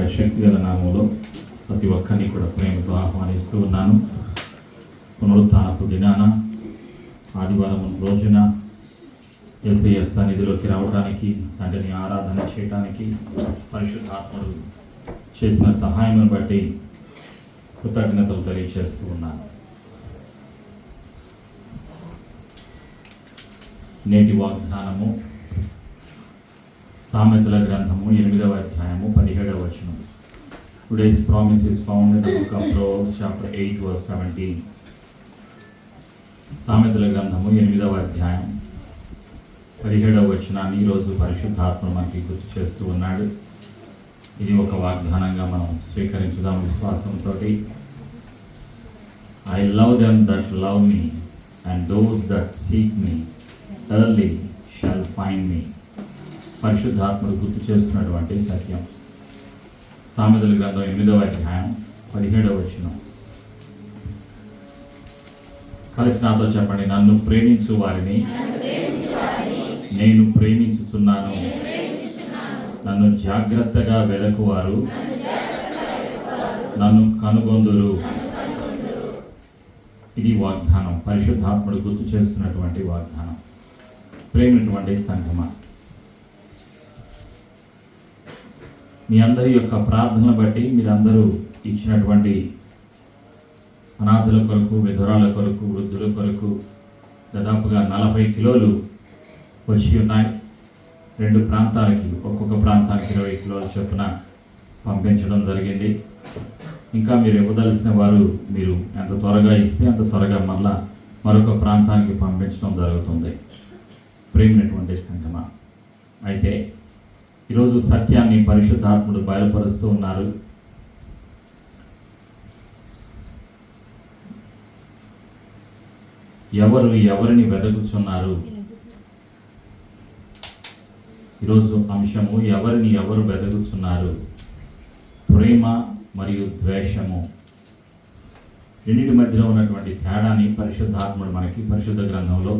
యొక్క శక్తిగల నామంలో ప్రతి ఒక్కరిని కూడా ప్రేమతో ఆహ్వానిస్తూ ఉన్నాను. పునరుత్థానపు దినాన ఆదివారం రోజున యేసయ్య సన్నిధిలోకి రావడానికి, తండ్రిని ఆరాధన చేయడానికి పరిశుద్ధాత్ముడు చేసిన సహాయం బట్టి కృతజ్ఞతలు తెలియజేస్తూ ఉన్నాను. నేటి వాగ్దానము సామెతల గ్రంథము 8వ అధ్యాయము 17వ వచనం. Today's promise is found in the book of Proverbs chapter 8 verse 17. సామెతల గ్రంథము 8వ అధ్యాయం 17వ వచనాన్ని ఈరోజు పరిశుద్ధాత్మ మనకి గుర్తు చేస్తూ ఉన్నాడు. ఇది ఒక వాగ్దానంగా మనం స్వీకరించుదాం విశ్వాసంతో. I love them that love me, and those that seek me early shall find me. పరిశుద్ధాత్ముడు గుర్తు చేస్తున్నటువంటి సత్యం. సామెతల గ్రంథం 8వ అధ్యాయం 17వ వచనం. కలిసి నాతో చెప్పండి. నన్ను ప్రేమించు వారిని నేను ప్రేమించుచున్నాను, నన్ను జాగ్రత్తగా వెదకువారు నన్ను కనుగొందురు. ఇది వాగ్దానం, పరిశుద్ధాత్ముడు గుర్తు చేస్తున్నటువంటి వాగ్దానం. ప్రేమైనటువంటి సంఘమా, మీ అందరి యొక్క ప్రార్థనలు బట్టి మీరందరూ ఇచ్చినటువంటి అనాథుల కొరకు, విధురాల కొరకు, వృద్ధుల కొరకు దాదాపుగా 40 కిలోలు వచ్చి ఉన్నాయి. 2 ప్రాంతాలకి, ఒక్కొక్క ప్రాంతానికి 20 కిలోల చొప్పున పంపించడం జరిగింది. ఇంకా మీరు ఇవ్వదలసిన వారు మీరు ఎంత త్వరగా ఇస్తే అంత త్వరగా మళ్ళా మరొక ప్రాంతానికి పంపించడం జరుగుతుంది. ప్రేమైనటువంటి సంఘమా, అయితే ఈరోజు సత్యాన్ని పరిశుద్ధాత్ముడు బయలుపరుస్తూ ఉన్నారు. ఎవరు ఎవరిని వెదకుచున్నారు? ఈరోజు అంశము ఎవరిని ఎవరు వెదకుచున్నారు. ప్రేమ మరియు ద్వేషము, రెండింటి మధ్యలో ఉన్నటువంటి తేడాని పరిశుద్ధాత్ముడు మనకి పరిశుద్ధ గ్రంథంలో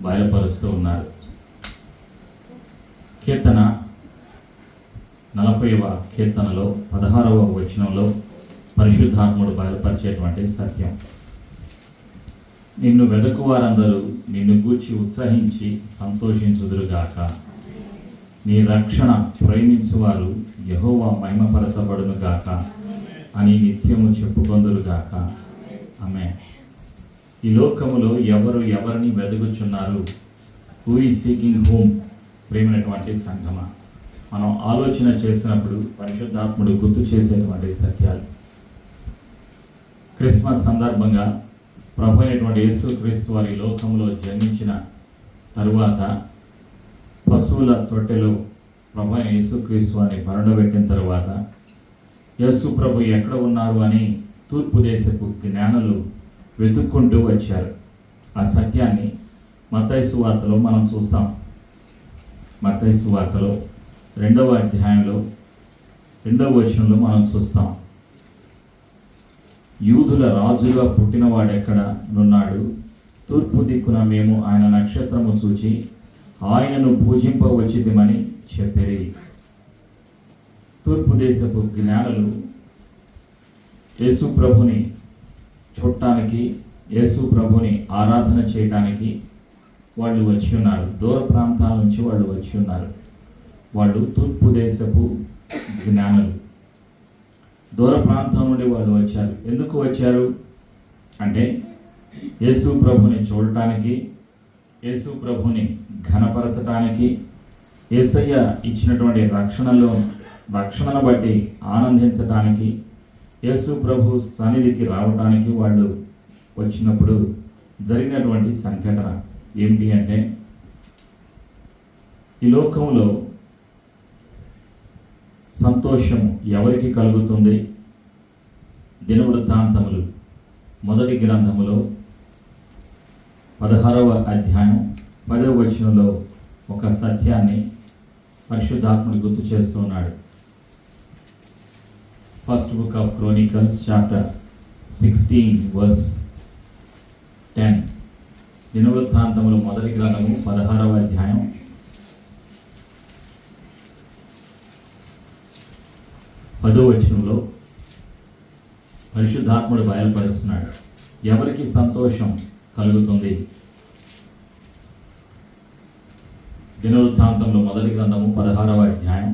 బయలుపరుస్తూ ఉన్నారు. కీర్తన 40వ కీర్తనలో 16వ వచనంలో పరిశుద్ధాత్ముడు బయలుపరిచేటువంటి సత్యం. నిన్ను వెదకువారందరూ నిన్ను గూర్చి ఉత్సహించి సంతోషించుదురుగాక. నీ రక్షణ ప్రేమించువారు యెహోవా మహిమపరచబడునుగాక అని నిత్యము చెప్పుకొందురుగాక. ఆమేన్. ఈ లోకములో ఎవరు ఎవరిని వెదుకుచున్నారు? Who is seeking whom? ప్రేమైనటువంటి సంఘమా, మనం ఆలోచన చేసినప్పుడు పరిశుద్ధాత్ముడు గుర్తు చేసేటువంటి సత్యాలు. క్రిస్మస్ సందర్భంగా ప్రభు అయినటువంటి యేసుక్రీస్తు వారి లోకంలో జన్మించిన తరువాత పశువుల తొట్టెలో ప్రభు అయిన యేసుక్రీస్తు వారిని బరడబెట్టిన తరువాత యేసు ప్రభు ఎక్కడ ఉన్నారు అని తూర్పు దేశపు జ్ఞానులు వెతుక్కుంటూ వచ్చారు. ఆ సత్యాన్ని మత్తయి సువార్తలో మనం చూస్తాం. మత్తయి సువార్తలో 2వ అధ్యాయంలో 2వ వచనంలో మనం చూస్తాం. యూదుల రాజుగా పుట్టినవాడెక్కడ నున్నాడు? తూర్పు దిక్కున మేము ఆయన నక్షత్రము చూచి ఆయనను పూజింపవచ్చితిమని చెప్పిరి. తూర్పు దేశపు జ్ఞానులు యేసు ప్రభుని చూడటానికి, యేసు ప్రభుని ఆరాధన చేయడానికి వాళ్ళు వచ్చి ఉన్నారు. దూర ప్రాంతాల నుంచి వాళ్ళు వచ్చి ఉన్నారు. వాళ్ళు తూర్పు దేశపు జ్ఞానులు. దూర ప్రాంతం నుండి వాళ్ళు వచ్చారు. ఎందుకు వచ్చారు అంటే యేసు ప్రభుని చూడటానికి, యేసు ప్రభుని ఘనపరచటానికి, యేసయ్య ఇచ్చినటువంటి రక్షణను బట్టి ఆనందించటానికి, యేసు ప్రభు సన్నిధికి రావటానికి వాళ్ళు వచ్చినప్పుడు జరిగినటువంటి సంఘటన ఏమిటి అంటే, ఈ లోకంలో సంతోషము ఎవరికి కలుగుతుంది? దినవృత్తాంతములు 1వ గ్రంథములో 16వ అధ్యాయం 10వ వచనంలో ఒక సత్యాన్ని పరిశుద్ధాత్ముడు గుర్తు చేస్తూ ఉన్నాడు. First book of Chronicles chapter 16 verse 10. దినవృత్తాంతములు 1వ గ్రంథము 16వ అధ్యాయం 10వ వచనంలో పరిశుద్ధాత్ముడు బయలుపరుస్తున్నాడు. ఎవరికి సంతోషం కలుగుతుంది? దినవృత్తాంతంలో మొదటి గ్రంథము 16వ అధ్యాయం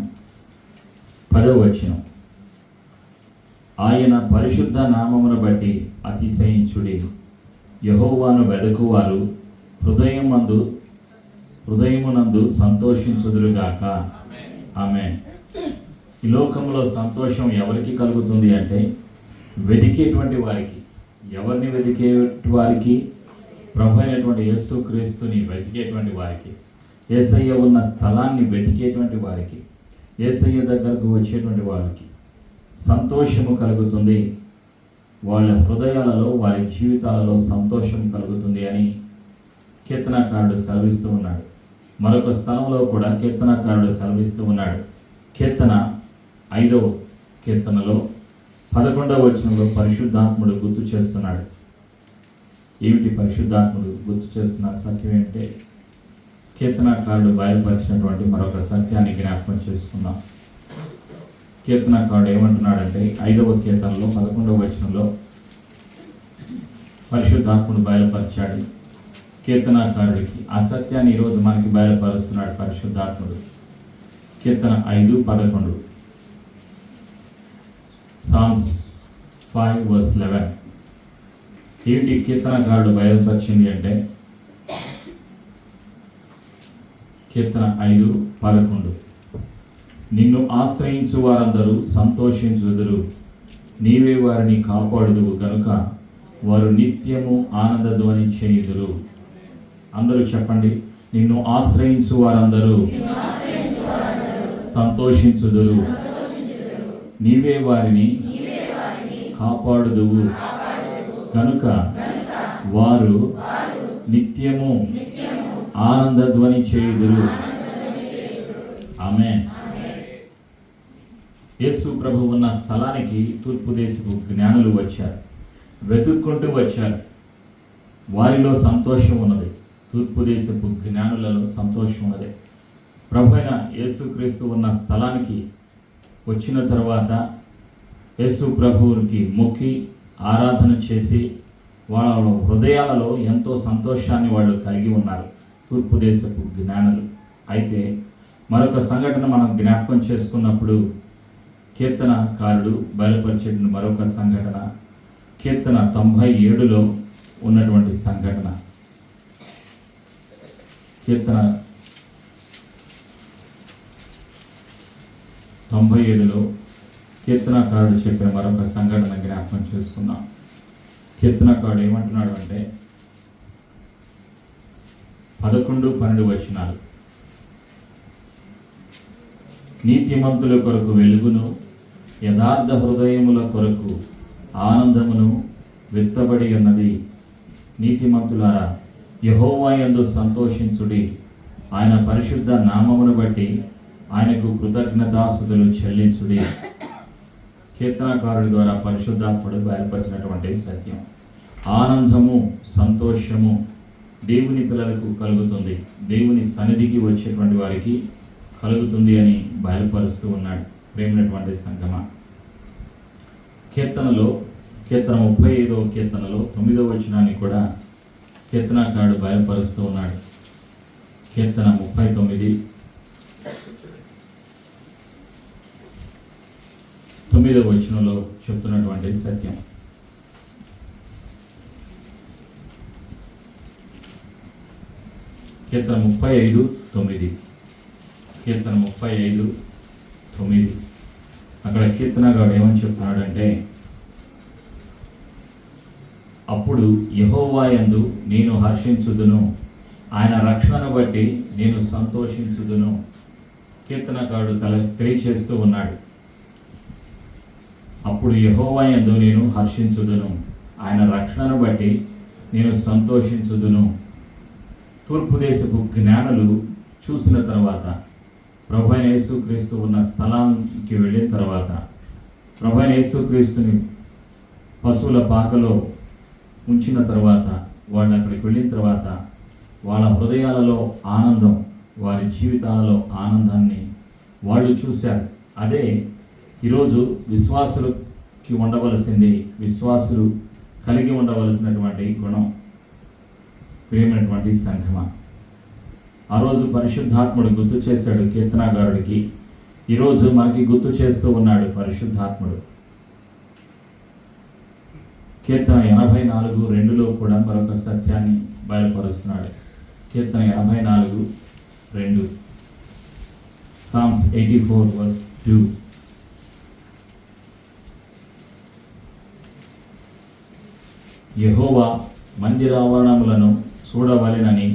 10వ వచనం. ఆయన పరిశుద్ధ నామమును బట్టి అతిశయించుడి, యెహోవాను వెదకువారు హృదయమునందు సంతోషించుదురుగాక. ఆమేన్. ఈ లోకంలో సంతోషం ఎవరికి కలుగుతుంది అంటే వెదికేటువంటి వారికి. ఎవరిని వెదికే వారికి? ప్రభు అయినటువంటి యేసుక్రీస్తుని వెతికేటువంటి వారికి, యేసయ్య ఉన్న స్థలాన్ని వెతికేటువంటి వారికి, యేసయ్య దగ్గరకు వచ్చేటువంటి వారికి సంతోషము కలుగుతుంది. వాళ్ళ హృదయాలలో, వారి జీవితాలలో సంతోషం కలుగుతుంది అని కీర్తనాకారుడు సెలవిస్తూ ఉన్నాడు. మరొక స్థలంలో కూడా కీర్తనాకారుడు సెలవిస్తూ ఉన్నాడు. కీర్తన 5వ కీర్తనలో 11వ వచనంలో పరిశుద్ధాత్ముడు గుర్తు చేస్తున్నాడు. ఏమిటి పరిశుద్ధాత్ముడు గుర్తు చేస్తున్న సత్యం ఏంటంటే, కీర్తనాకారుడు బయలుపరిచినటువంటి మరొక సత్యాన్ని జ్ఞాపకం చేసుకుందాం. కీర్తనాకారుడు ఏమంటున్నాడంటే 5వ కీర్తనలో 11వ వచనంలో పరిశుద్ధాత్ముడు బయలుపరిచాడు కీర్తనాకారుడికి. ఆ సత్యాన్ని ఈరోజు మనకి బయలుపరుస్తున్నాడు పరిశుద్ధాత్ముడు. కీర్తన 5:11, Psalms 5:11. ఏంటి కీర్తనకారుడు బయలుపరిచింది అంటే, కీర్తన 5:11, నిన్ను ఆశ్రయించు వారందరూ సంతోషించుదురు, నీవే వారిని కాపాడుదువు కనుక వారు నిత్యము ఆనందధ్వని చేయుదురు. అందరూ చెప్పండి, నిన్ను ఆశ్రయించు వారందరూ సంతోషించుదురు, నీవే వారిని కాపాడుదువు కనుక వారు నిత్యము ఆనందధ్వని చేయుదురు. ఆమేన్. యేసు ప్రభు ఉన్న స్థలానికి తూర్పు దేశపు జ్ఞానులు వచ్చారు, వెతుక్కుంటూ వచ్చారు. వారిలో సంతోషం ఉన్నది. తూర్పు దేశపు జ్ఞానులలో సంతోషం ఉన్నది. ప్రభు అయిన యేసుక్రీస్తు ఉన్న స్థలానికి వచ్చిన తర్వాత యేసు ప్రభువునికి మొక్కి ఆరాధన చేసి వాళ్ళ హృదయాలలో ఎంతో సంతోషాన్ని వాళ్ళు కలిగి ఉన్నారు, తూర్పు దేశపు జ్ఞానులు. అయితే మరొక సంఘటన మనం జ్ఞాపకం చేసుకున్నప్పుడు కీర్తనకారుడు బయలుపరిచే మరొక సంఘటన కీర్తన 97లో ఉన్నటువంటి సంఘటన. కీర్తన 97లో కీర్తనకారుడు చెప్పిన మరొక సంఘటన జ్ఞాపకం చేసుకుందాం. కీర్తనకారుడు ఏమంటున్నాడు అంటే 11-12 వచనాలు. నీతిమంతుల కొరకు వెలుగును, యథార్థ హృదయముల కొరకు ఆనందమును విత్తబడి ఉన్నది. నీతిమంతులారా, యెహోవా యందు సంతోషించుడి, ఆయన పరిశుద్ధ నామమును బట్టి ఆయనకు కృతజ్ఞతాస్తుతులు చెల్లించుడి. కీర్తనకారుడి ద్వారా పరిశుద్ధాత్ముడు బయలుపరిచినటువంటి సత్యం. ఆనందము, సంతోషము దేవుని పిల్లలకు కలుగుతుంది, దేవుని సన్నిధికి వచ్చేటువంటి వారికి కలుగుతుంది అని బయలుపరుస్తూ ఉన్నాడు. ప్రేమైనటువంటి సంగమా, కీర్తన 35వ కీర్తనలో 9వ వచనాన్ని కూడా కీర్తనకారుడు బయలుపరుస్తూ ఉన్నాడు. కీర్తన 39 9వ వచనంలో చెప్తున్నటువంటి సత్యం. కీర్తన 35:9. కీర్తన 35:9. అక్కడ కీర్తనగాడు ఏమని చెప్తున్నాడంటే, అప్పుడు యెహోవా యందు నేను హర్షించుదును, ఆయన రక్షణను బట్టి నేను సంతోషించుదును. కీర్తనకారుడు తెలియచేస్తూ ఉన్నాడు, అప్పుడు యెహోవా యందు నేను హర్షించుదును, ఆయన రక్షణను బట్టి నేను సంతోషించుదును. తూర్పు దేశపు జ్ఞానులు చూసిన తర్వాత, ప్రభు అయిన యేసుక్రీస్తు ఉన్న స్థలానికి వెళ్ళిన తర్వాత, ప్రభు అయిన యేసుక్రీస్తుని పశువుల పాకలో ఉంచిన తర్వాత, వాళ్ళు అక్కడికి వెళ్ళిన తర్వాత వాళ్ళ హృదయాలలో ఆనందం, వారి జీవితాలలో ఆనందాన్ని వాళ్ళు చూశారు. అదే ఈరోజు విశ్వాసులకి ఉండవలసింది, విశ్వాసులు కలిగి ఉండవలసినటువంటి గుణం ప్రియమైనటువంటి సంఘమా. ఆ రోజు పరిశుద్ధాత్ముడు గుర్తు చేశాడు కీర్తనాగారుడికి, ఈరోజు మనకి గుర్తు చేస్తూ ఉన్నాడు పరిశుద్ధాత్ముడు. కీర్తన 84:2 కూడా మరొక సత్యాన్ని బయలుపరుస్తున్నాడు. కీర్తన 84:2, Psalms 84:2. యెహోవా మందిరావరణములను చూడవలెనని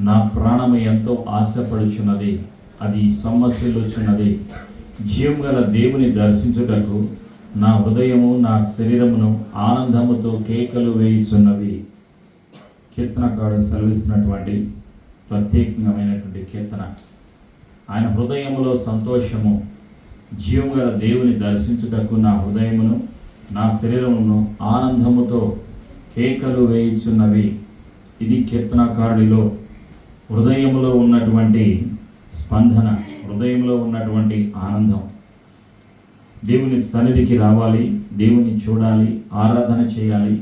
నా ప్రాణము ఎంతో ఆశపడుచున్నది, అది సొమ్మసిల్లుచున్నది. జీవం గల దేవుని దర్శించుటకు నా హృదయము నా శరీరమును ఆనందముతో కేకలు వేయుచున్నవి. కీర్తనకారుడు సెలవిస్తున్నటువంటి ప్రత్యేకమైనటువంటి కీర్తన. ఆయన హృదయములో సంతోషము, జీవం గల దేవుని దర్శించుటకు నా హృదయమును నా శరీరమును ఆనందముతో కేకలు వేయుచున్నవి. ఇది కీర్తనకారుడిలో హృదయములో ఉన్నటువంటి స్పందన, హృదయంలో ఉన్నటువంటి ఆనందం. దేవుని సన్నిధికి రావాలి, దేవుని చూడాలి, ఆరాధన చేయాలి,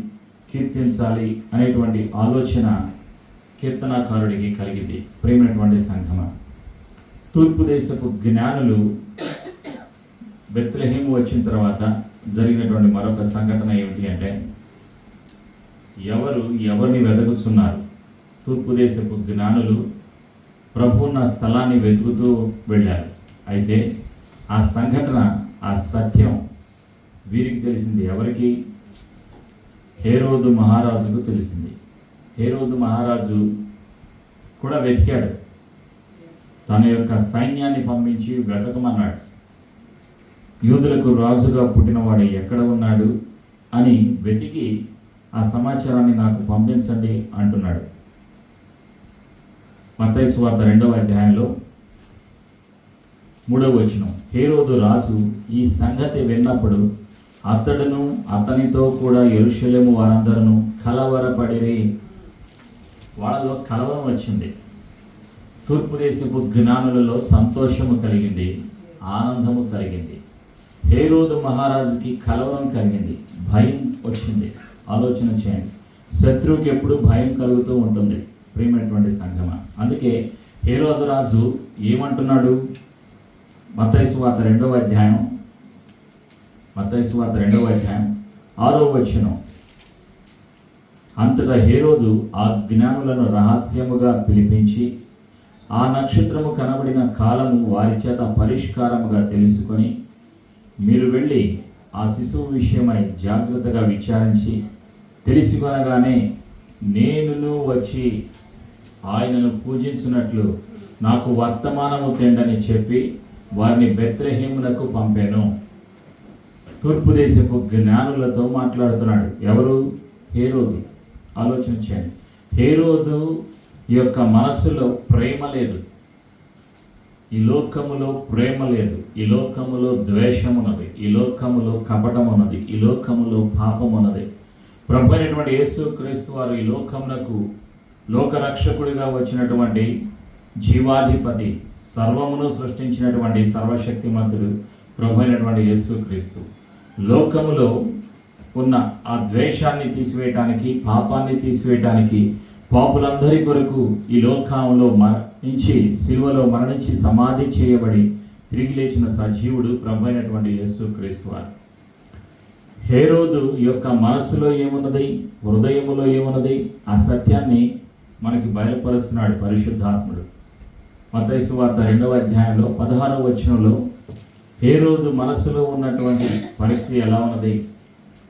కీర్తించాలి అనేటువంటి ఆలోచన కీర్తనాకారుడికి కలిగింది. ప్రేమైనటువంటి సంఘమ, తూర్పు దేశపు జ్ఞానులు బెత్లెహేము వచ్చిన తర్వాత జరిగినటువంటి మరొక సంఘటన ఏమిటి అంటే, ఎవరిని వెతుకుతున్నారు? తూర్పు దేశపు జ్ఞానులు ప్రభువున్న స్థలాన్ని వెతుకుతూ వెళ్ళారు. అయితే ఆ సంఘటన, ఆ సత్యం వీరికి తెలిసింది. ఎవరికి? హేరోదు మహారాజుకు తెలిసింది. హేరోదు మహారాజు కూడా వెతికాడు, తన యొక్క సైన్యాన్ని పంపించి వెతకమన్నాడు. యూదులకు రాజుగా పుట్టినవాడు ఎక్కడ ఉన్నాడు అని వెతికి ఆ సమాచారాన్ని నాకు పంపించండి అంటున్నాడు. మత్తయి సువార్త 2వ అధ్యాయంలో 3వ వచనం, హేరోదు రాజు ఈ సంగతి విన్నప్పుడు అతడును అతనితో కూడా యెరూషలేము వారందరూ కలవరపడిరి. వాళ్ళలో కలవరం వచ్చింది. తూర్పు దేశపు జ్ఞానులలో సంతోషము కలిగింది, ఆనందము కలిగింది. హేరోదు మహారాజుకి కలవరం కలిగింది, భయం వచ్చింది. ఆలోచన చేయండి, శత్రువుకి ఎప్పుడు భయం కలుగుతూ ఉంటుంది ప్రియమైనటువంటి సంఘమ. అందుకే హేరోదు రాజు ఏమంటున్నాడు? మత్తయి సువార్త 2వ అధ్యాయం 6వ వచనం, అంతటా హేరోదు ఆ జ్ఞానులను రహస్యముగా పిలిపించి ఆ నక్షత్రము కనబడిన కాలము వారి చేత పరిష్కారముగా తెలుసుకొని, మీరు వెళ్ళి ఆ శిశువు విషయమై జాగ్రత్తగా విచారించి తెలుసుకొనగానే నేనును వచ్చి ఆయనను పూజించినట్లు నాకు వర్తమానము తెండని చెప్పి వారిని బెత్లెహేమునకు పంపాను. తూర్పు దేశపు జ్ఞానులతో మాట్లాడుతున్నాడు. ఎవరు? హేరోదు. ఆలోచన చేయండి, హేరోదు యొక్క మనస్సులో ప్రేమ లేదు, ఈ లోకములో ప్రేమ లేదు, ఈ లోకములో ద్వేషం ఉన్నది, ఈ లోకములో కపటం ఉన్నది, ఈ లోకములో పాపం ఉన్నది. ప్రభు అయినటువంటి యేసు క్రీస్తు వారు ఈ లోకమునకు లోకరక్షకుడిగా వచ్చినటువంటి జీవాధిపతి, సర్వమును సృష్టించినటువంటి సర్వశక్తిమంతుడు ప్రభు అయినటువంటి యేసు క్రీస్తు లోకములో ఉన్న ఆ ద్వేషాన్ని తీసివేయటానికి, పాపాన్ని తీసివేయటానికి, పాపులందరి కొరకు ఈ లోకంలో మరణించి, సిలువలో మరణించి సమాధి చేయబడి తిరిగి లేచిన సజీవుడు ప్రభు అయినటువంటి యేసు క్రీస్తు వారు. హేరోదు యొక్క మనస్సులో ఏమున్నది, హృదయములో ఏమున్నది, ఆ సత్యాన్ని మనకి బయలుపరుస్తున్నాడు పరిశుద్ధాత్ముడు. మత్తయి సువార్త 2వ అధ్యాయంలో 16వ వచనంలో హేరోదు మనస్సులో ఉన్నటువంటి పరిస్థితి ఎలా ఉన్నది?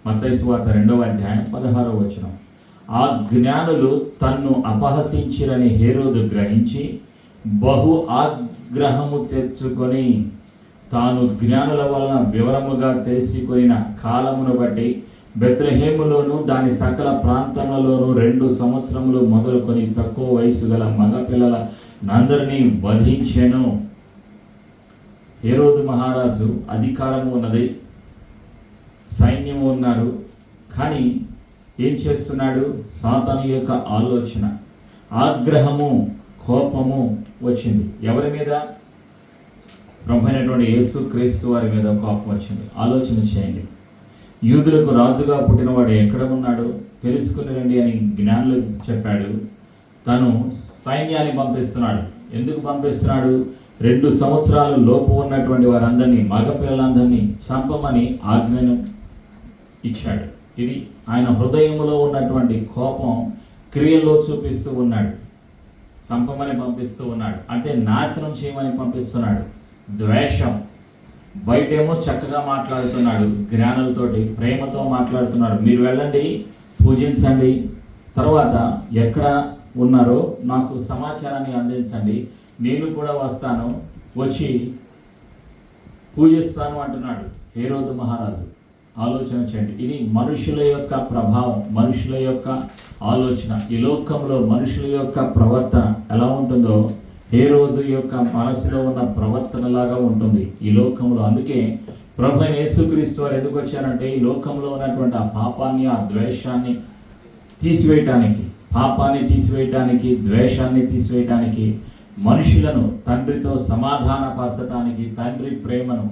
మత్తయి సువార్త 2వ అధ్యాయం 16వ వచనం, ఆ జ్ఞానులు తన్ను అపహసించిరని హేరోదు గ్రహించి బహు ఆగ్రహము తెచ్చుకొని తాను జ్ఞానుల వలన వివరముగా తెలుసుకొనిన కాలమును బట్టి బెత్లెహేములోను దాని సకల ప్రాంతములలోనూ 2 సంవత్సరములు మొదలుకొని తక్కువ వయసు గల మగపిల్లలందరినీ వధించెను. హేరోదు మహారాజు అధికారము ఉన్నది, సైన్యము ఉన్నారు, కానీ ఏం చేస్తున్నాడు? సాతాను యొక్క ఆలోచన, ఆగ్రహము, కోపము వచ్చింది. ఎవరి మీద? ప్రభు అయినటువంటి యేసు క్రీస్తు వారి మీద కోపం వచ్చింది. ఆలోచన చేయండి. యూదులకు రాజుగా పుట్టినవాడు ఎక్కడ ఉన్నాడో తెలుసుకుని రండి అని జ్ఞానులు చెప్పాడు. తను సైన్యాన్ని పంపిస్తున్నాడు. ఎందుకు పంపిస్తున్నాడు? 2 సంవత్సరాల లోపు ఉన్నటువంటి వారందరినీ, మగపిల్లలందరినీ చంపమని ఆజ్ఞను ఇచ్చాడు. ఇది ఆయన హృదయంలో ఉన్నటువంటి కోపం క్రియల్లో చూపిస్తూ ఉన్నాడు. చంపమని పంపిస్తూ ఉన్నాడు, అంటే నాశనం చేయమని పంపిస్తున్నాడు. ద్వేషం. బయటేమో చక్కగా మాట్లాడుతున్నాడు, జ్ఞానులతోటి ప్రేమతో మాట్లాడుతున్నాడు. మీరు వెళ్ళండి, పూజించండి, తర్వాత ఎక్కడ ఉన్నారో నాకు సమాచారాన్ని అందించండి, నేను కూడా వస్తాను, వచ్చి పూజిస్తాను అంటున్నాడు హేరోదు మహారాజు. ఆలోచన చేయండి. ఇది మనుషుల యొక్క ప్రభావం, మనుషుల యొక్క ఆలోచన. ఈ లోకంలో మనుషుల యొక్క ప్రవర్తన ఎలా ఉంటుందో హేరోదు యొక్క మనసులో ఉన్న ప్రవర్తనలాగా ఉంటుంది ఈ లోకంలో. అందుకే ప్రభు అయిన యేసుక్రీస్తు వారు ఎందుకు వచ్చారంటే ఈ లోకంలో ఉన్నటువంటి ఆ పాపాన్ని, ఆ ద్వేషాన్ని తీసివేయటానికి, పాపాన్ని తీసివేయటానికి, ద్వేషాన్ని తీసివేయటానికి, మనుషులను తండ్రితో సమాధానపరచడానికి, తండ్రి ప్రేమను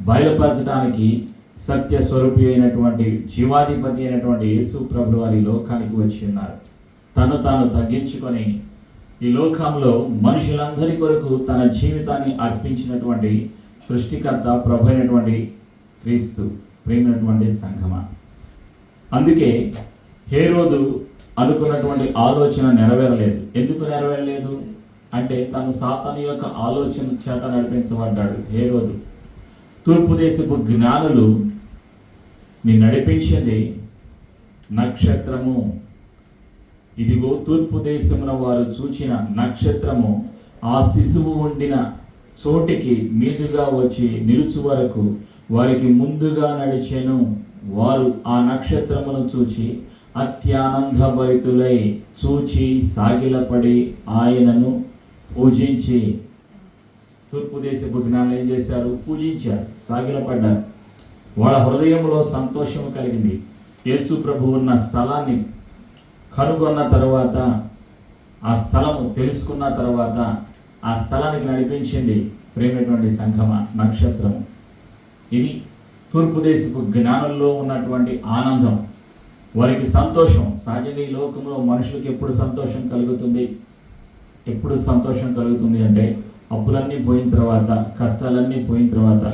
బయలుపరచడానికి సత్య స్వరూపి అయినటువంటి, జీవాధిపతి అయినటువంటి యేసు ప్రభు వారి లోకానికి వచ్చి ఉన్నారు. తను తాను తగ్గించుకొని ఈ లోకంలో మనుషులందరి కొరకు తన జీవితాన్ని అర్పించినటువంటి సృష్టికర్త ప్రభు అయినటువంటి క్రీస్తు, ప్రేమైనటువంటి సంఘమా. అందుకే హేరోదు అనుకున్నటువంటి ఆలోచన నెరవేరలేదు. ఎందుకు నెరవేరలేదు అంటే తను సాతాను యొక్క ఆలోచన చేత నడిపించబడ్డాడు హేరోదు. తూర్పు దేశపు జ్ఞానులు నీ నడిపించింది నక్షత్రము. ఇదిగో తూర్పు దేశమున వారు చూచిన నక్షత్రము ఆ శిశువు ఉండిన చోటికి మీదుగా వచ్చి నిలుచు వరకు వారికి ముందుగా నడిచెను. వారు ఆ నక్షత్రమును చూచి అత్యానందభరితులై చూచి సాగిలపడి ఆయనను పూజించి. తూర్పు దేశపు జ్ఞానులు ఏం చేశారు? పూజించారు, సాగిలపడ్డారు. వాళ్ళ హృదయంలో సంతోషం కలిగింది. యేసు ప్రభు ఉన్న స్థలాన్ని కనుగొన్న తర్వాత, ఆ స్థలము తెలుసుకున్న తర్వాత ఆ స్థలానికి నడిపించింది ప్రేమైనటువంటి సంఘమ నక్షత్రము. ఇది తూర్పు దేశపు జ్ఞానుల్లో ఉన్నటువంటి ఆనందం, వారికి సంతోషం. సహజంగా ఈ లోకంలో మనుషులకు ఎప్పుడు సంతోషం కలుగుతుంది? ఎప్పుడు సంతోషం కలుగుతుంది అంటే అప్పులన్నీ పోయిన తర్వాత, కష్టాలన్నీ పోయిన తర్వాత,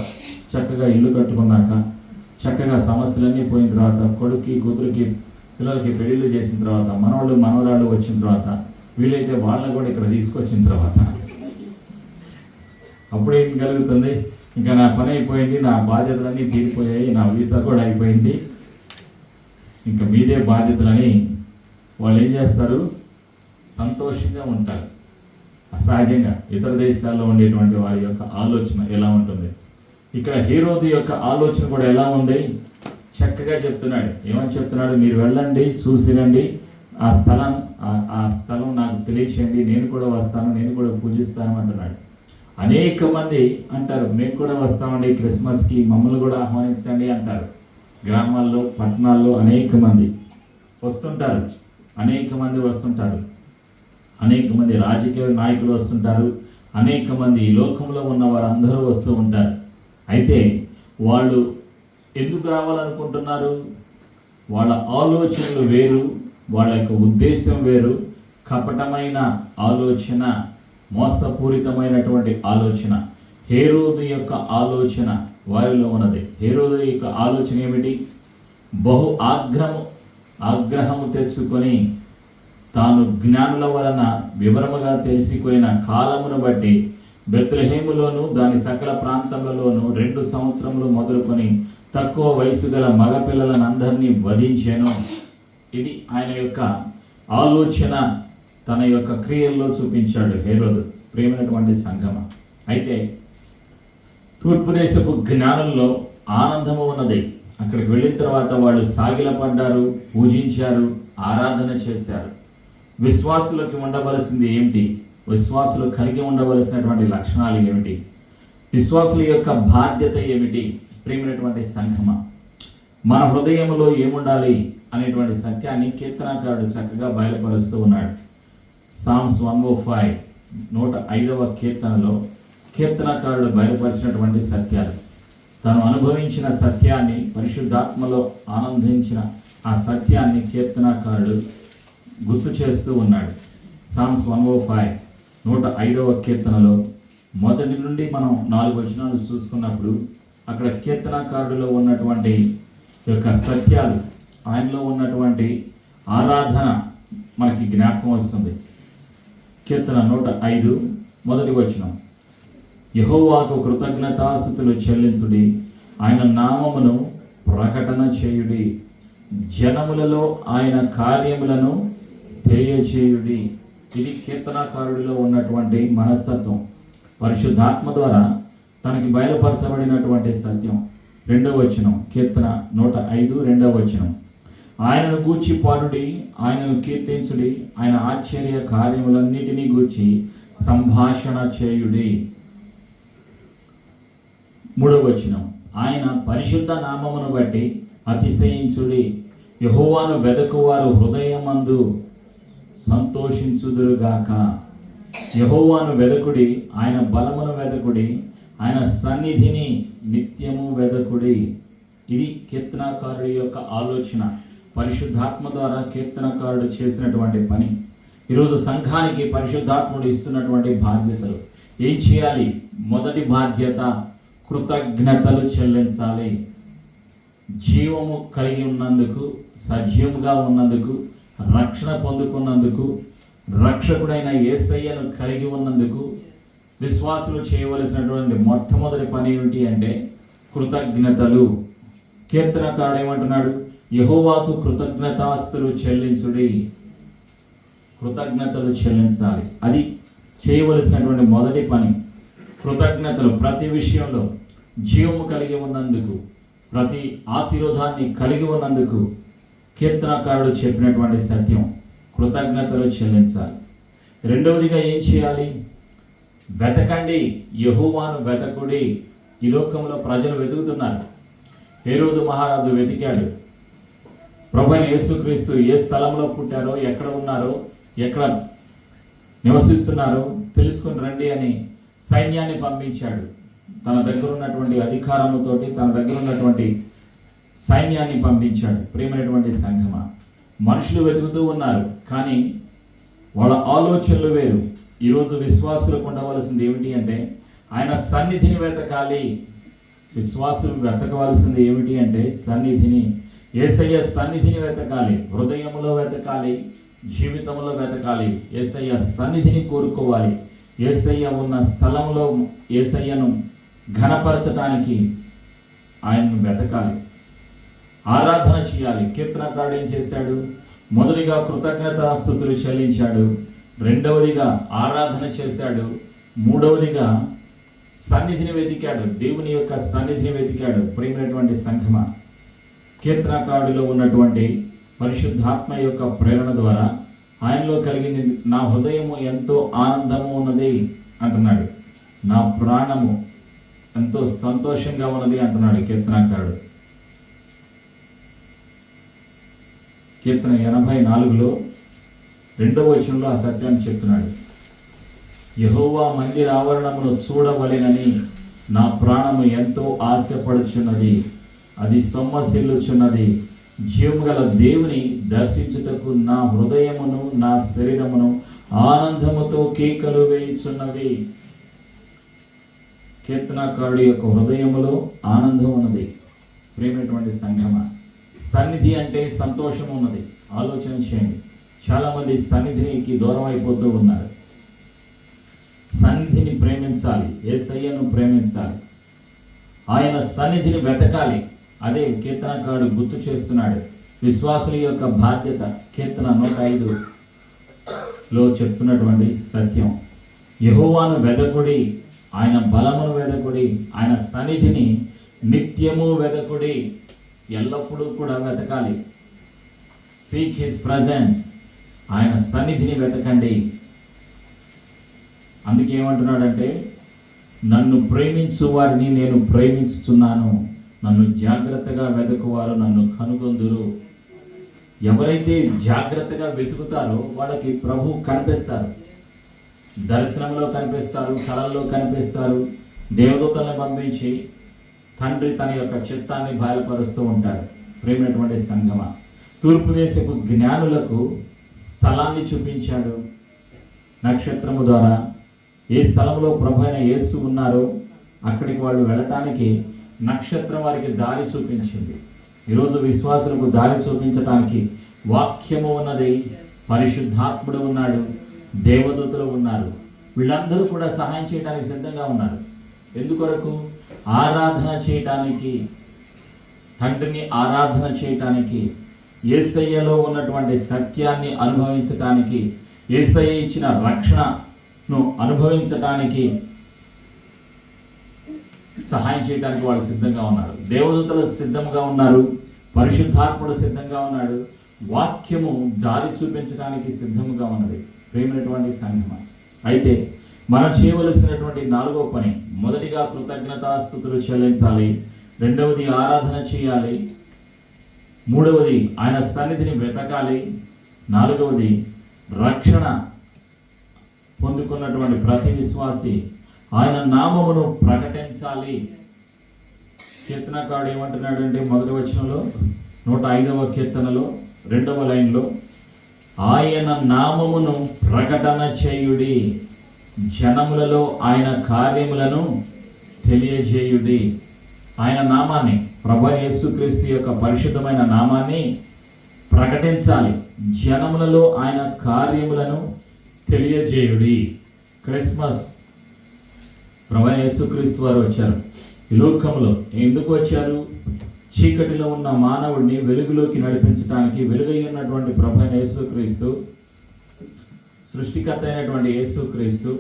చక్కగా ఇల్లు కట్టుకున్నాక, చక్కగా సమస్యలన్నీ పోయిన తర్వాత, కొడుక్కి కూతురికి పిల్లలకి పెళ్ళిళ్ళు చేసిన తర్వాత, మనవాళ్ళు మనవరాళ్ళు వచ్చిన తర్వాత, వీలైతే వాళ్ళని కూడా ఇక్కడ తీసుకొచ్చిన తర్వాత అప్పుడేం కలుగుతుంది? ఇంకా నా పని అయిపోయింది, నా బాధ్యతలన్నీ తీరిపోయాయి, నా వీసా కూడా అయిపోయింది, ఇంకా మీదే బాధ్యతలని వాళ్ళు ఏం చేస్తారు? సంతోషంగా ఉంటారు. అసహజంగా ఇతర దేశాల్లో ఉండేటువంటి వారి యొక్క ఆలోచన ఎలా ఉంటుంది? ఇక్కడ హేరోదు యొక్క ఆలోచన కూడా ఎలా ఉంది? చక్కగా చెప్తున్నాడు. ఏమని చెప్తున్నాడు? మీరు వెళ్ళండి, చూసిరండి, ఆ స్థలం నాకు తెలియచేయండి, నేను కూడా వస్తాను, నేను కూడా పూజిస్తాను అంటున్నాడు. అనేక మంది అంటారు, మేము కూడా వస్తామండి క్రిస్మస్కి, మమ్మల్ని కూడా ఆహ్వానించండి అంటారు. గ్రామాల్లో, పట్టణాల్లో అనేక మంది వస్తుంటారు, అనేక మంది వస్తుంటారు, అనేక మంది రాజకీయ నాయకులు వస్తుంటారు, అనేక మంది ఈ లోకంలో ఉన్న వారందరూ వస్తూ ఉంటారు. అయితే వాళ్ళు ఎందుకు రావాలనుకుంటున్నారు? వాళ్ళ ఆలోచనలు వేరు, వాళ్ళ యొక్క ఉద్దేశం వేరు. కపటమైన ఆలోచన, మోసపూరితమైనటువంటి ఆలోచన. హేరోదు యొక్క ఆలోచన వారిలో ఉన్నది. హేరోదు యొక్క ఆలోచన ఏమిటి? బహు ఆగ్రహము తెచ్చుకొని తాను జ్ఞానుల వలన వివరముగా తెలిసిపోయిన కాలమును బట్టి బెత్లెహేములోను దాని సకల ప్రాంతములలోను 2 సంవత్సరములు మొదలుకొని తక్కువ వయసు గల మగపిల్లలను అందరినీ వధించాను. ఇది ఆయన యొక్క ఆలోచన, తన యొక్క క్రియల్లో చూపించాడు హేరోదు. ప్రేమైనటువంటి సంగమ. అయితే తూర్పు దేశపు జ్ఞానుల్లో ఆనందము ఉన్నది. అక్కడికి వెళ్ళిన తర్వాత వాళ్ళు సాగిలపడ్డారు, పూజించారు, ఆరాధన చేశారు. విశ్వాసులకి ఉండవలసింది ఏమిటి? విశ్వాసులు కలిగి ఉండవలసినటువంటి లక్షణాలు ఏమిటి? విశ్వాసుల యొక్క బాధ్యత ఏమిటి? ప్రేమైనటువంటి సంఘమ, మన హృదయంలో ఏముండాలి అనేటువంటి సత్యాన్ని కీర్తనకారుడు చక్కగా బయలుపరుస్తూ ఉన్నాడు. సామ్స్ 105 105వ కీర్తనలో కీర్తనకారుడు బయలుపరిచినటువంటి సత్యాలు, తను అనుభవించిన సత్యాన్ని, పరిశుద్ధాత్మలో ఆనందించిన ఆ సత్యాన్ని కీర్తనకారుడు గుర్తు చేస్తూ ఉన్నాడు. సామ్స్ 105 105వ కీర్తనలో మొదటి నుండి మనం 4 వచనాలు చూసుకున్నప్పుడు అక్కడ కీర్తనకారుడిలో ఉన్నటువంటి యొక్క సత్యాలు, ఆయనలో ఉన్నటువంటి ఆరాధన మనకి జ్ఞాపకం వస్తుంది. కీర్తన 105 మొదటి వచనం, యెహోవాకు కృతజ్ఞతాస్తుతులు చెల్లించుడి, ఆయన నామమును ప్రకటన చేయుడి, జనములలో ఆయన కార్యములను తెలియచేయుడి. ఇది కీర్తనకారుడిలో ఉన్నటువంటి మనస్తత్వం, పరిశుద్ధాత్మ ద్వారా తనకి బయలుపరచబడినటువంటి సత్యం. 2వ వచనం, కీర్తన 105 2వ వచనం, ఆయనను గూర్చి పాడుడి, ఆయనను కీర్తించుడి, ఆయన ఆశ్చర్య కార్యములన్నిటినీ గూర్చి సంభాషణ చేయుడి. 3వ వచనం, ఆయన పరిశుద్ధ నామమును బట్టి అతిశయించుడి, యెహోవాను వెదకువారు హృదయమందు సంతోషించుదురుగాక. యెహోవాను వెదకుడి, ఆయన బలమును వెదకుడి, ఆయన సన్నిధిని నిత్యము వెదకుడి. ఇది కీర్తనకారుడి యొక్క ఆలోచన, పరిశుద్ధాత్మ ద్వారా కీర్తనకారుడు చేసినటువంటి పని. ఈరోజు సంఘానికి పరిశుద్ధాత్ముడు ఇస్తున్నటువంటి బాధ్యతలు ఏం చేయాలి? మొదటి బాధ్యత కృతజ్ఞతలు చెల్లించాలి. జీవము కలిగి ఉన్నందుకు, సజీవముగా ఉన్నందుకు, రక్షణ పొందుకున్నందుకు, రక్షకుడైన యేసయ్యను కలిగి ఉన్నందుకు విశ్వాసులు చేయవలసినటువంటి మొట్టమొదటి పని ఏమిటి అంటే కృతజ్ఞతలు. కీర్తనకారుడు ఏమంటున్నాడు? యెహోవాకు కృతజ్ఞతాస్తులు చెల్లించుడి. కృతజ్ఞతలు చెల్లించాలి, అది చేయవలసినటువంటి మొదటి పని. కృతజ్ఞతలు ప్రతి విషయంలో, జీవము కలిగి ఉన్నందుకు, ప్రతి ఆశీర్వాదాన్ని కలిగి ఉన్నందుకు కీర్తనకారుడు చెప్పినటువంటి సత్యం, కృతజ్ఞతలు చెల్లించాలి. రెండవదిగా ఏం చేయాలి? వెతకండి, యెహోవాను వెతకుడి. ఈ లోకంలో ప్రజలు వెతుకుతున్నారు. హేరోదు మహారాజు వెతికాడు. ప్రభువైన యేసుక్రీస్తు ఏ స్థలంలో పుట్టారో, ఎక్కడ ఉన్నారో, ఎక్కడ నివసిస్తున్నారో తెలుసుకుని రండి అని సైన్యాన్ని పంపించాడు. తన దగ్గర ఉన్నటువంటి అధికారముతోటి, తన దగ్గర ఉన్నటువంటి సైన్యాన్ని పంపించాడు. ప్రియమైనటువంటి సంఘమా, మనుషులు వెతుకుతూ ఉన్నారు, కానీ వాళ్ళ ఆలోచనలు వేరు. ఈరోజు విశ్వాసులకు ఉండవలసింది ఏమిటి అంటే ఆయన సన్నిధిని వెతకాలి. విశ్వాసులు వెతకవలసింది ఏమిటి అంటే సన్నిధిని, యేసయ్య సన్నిధిని వెతకాలి. హృదయంలో వెతకాలి, జీవితంలో వెతకాలి. యేసయ్య సన్నిధిని కోరుకోవాలి. యేసయ్య ఉన్న స్థలంలో యేసయ్యను ఘనపరచడానికి ఆయనను వెతకాలి, ఆరాధన చేయాలి. కీర్తనకారుడు ఏం చేశాడు? మొదటిగా కృతజ్ఞతాస్తుతులు చెల్లించాడు, రెండవదిగా ఆరాధన చేశాడు, మూడవదిగా సన్నిధిని వెతికాడు, దేవుని యొక్క సన్నిధిని వెతికాడు. ప్రియమైనటువంటి సంఘమా, కీర్తనకారుడిలో ఉన్నటువంటి పరిశుద్ధాత్మ యొక్క ప్రేరణ ద్వారా ఆయనలో కలిగింది, నా హృదయము ఎంతో ఆనందము ఉన్నది అంటున్నాడు, నా ప్రాణము ఎంతో సంతోషంగా ఉన్నది అంటున్నాడు కీర్తనకారుడు. కీర్తన 84లో 2వ వచనంలో ఆ సత్యాన్ని చెప్తున్నాడు. యెహోవా మందిర ఆవరణమును చూడవలెనని నా ప్రాణము ఎంతో ఆశపడుచున్నది, అది సొమ్మసిల్లుచున్నది. జీవము గల దేవుని దర్శించుటకు నా హృదయమును నా శరీరమును ఆనందముతో కేకలు వేయుచున్నవి. కీర్తనకారుడి యొక్క హృదయములో ఆనందం ఉన్నది. ప్రియమైనటువంటి సంఘమా, సన్నిధి అంటే సంతోషం ఉన్నది. ఆలోచన చేయండి, చాలామంది సన్నిధికి దూరం అయిపోతూ ఉన్నారు. సన్నిధిని ప్రేమించాలి, యేసయ్యను ప్రేమించాలి, ఆయన సన్నిధిని వెతకాలి. అదే కీర్తనకారుడు గుర్తు చేస్తున్నాడు. విశ్వాసుల యొక్క బాధ్యత కీర్తన 105లో చెప్తున్నటువంటి సత్యం. యెహోవాను వెదకుడి, ఆయన బలమును వెదకుడి, ఆయన సన్నిధిని నిత్యము వెదకుడి. ఎల్లప్పుడూ కూడా వెతకాలి. సీక్ హిస్ ప్రెజెన్స్, ఆయన సన్నిధిని వెతకండి. అందుకే ఏమంటున్నాడంటే, నన్ను ప్రేమించు వారిని నేను ప్రేమించుచున్నాను, నన్ను జాగ్రత్తగా వెతుకువారు నన్ను కనుగొందురు. ఎవరైతే జాగ్రత్తగా వెతుకుతారో వాళ్ళకి ప్రభు కనిపిస్తారు. దర్శనంలో కనిపిస్తారు, కళల్లో కనిపిస్తారు. దేవదూతలను పంపించి తండ్రి తన యొక్క చిత్తాన్ని బయలుపరుస్తూ ఉంటాడు. ప్రేమైనటువంటి సంగమ, తూర్పు దేశపు జ్ఞానులకు స్థలాన్ని చూపించాడు. నక్షత్రము ద్వారా ఏ స్థలంలో ప్రభు అయిన యేసు ఉన్నారో అక్కడికి వాళ్ళు వెళ్ళటానికి నక్షత్రం వారికి దారి చూపించింది. ఈరోజు విశ్వాసులకు దారి చూపించటానికి వాక్యము ఉన్నది, పరిశుద్ధాత్ముడు ఉన్నాడు, దేవదూతలు ఉన్నారు. వీళ్ళందరూ కూడా సహాయం చేయడానికి సిద్ధంగా ఉన్నారు. ఎందుకొరకు? ఆరాధన చేయటానికి, తండ్రిని ఆరాధన చేయటానికి, యేసయ్యలో ఉన్నటువంటి సత్యాన్ని అనుభవించటానికి, యేసయ్య ఇచ్చిన రక్షణను అనుభవించటానికి సహాయం చేయడానికి వాళ్ళు సిద్ధంగా ఉన్నారు. దేవదూతలు సిద్ధంగా ఉన్నారు, పరిశుద్ధాత్ముడు సిద్ధంగా ఉన్నాడు, వాక్యము దారి చూపించడానికి సిద్ధంగా ఉన్నది. ప్రేమైనటువంటి సంఘం, అయితే మనం చేయవలసినటువంటి 4వ పని, మొదటిగా కృతజ్ఞతాస్తుతులు చెల్లించాలి, రెండవది ఆరాధన చేయాలి, మూడవది ఆయన సన్నిధిని వెతకాలి, నాలుగవది రక్షణ పొందుకున్నటువంటి ప్రతి విశ్వాసి ఆయన నామమును ప్రకటించాలి. కీర్తనకారుడు ఏమంటున్నాడు అంటే, మొదటి వచనంలో 105వ కీర్తనలో 2వ లైన్లో, ఆయన నామమును ప్రకటన చేయుడి, జనములలో ఆయన కార్యములను తెలియజేయుడి. ఆయన నామాన్ని, ప్రభు యేసుక్రీస్తు యొక్క పరిశుద్ధమైన నామాన్ని ప్రకటించాలి, జనములలో ఆయన కార్యములను తెలియజేయుడి. క్రిస్మస్ ప్రభు యేసుక్రీస్తు వారు వచ్చారు ఈ లోకంలో. ఎందుకు వచ్చారు? చీకటిలో ఉన్న మానవుడిని వెలుగులోకి నడిపించడానికి. వెలుగై ఉన్నటువంటి ప్రభు యేసుక్రీస్తు, సృష్టికర్త అయినటువంటి యేసుక్రీస్తు,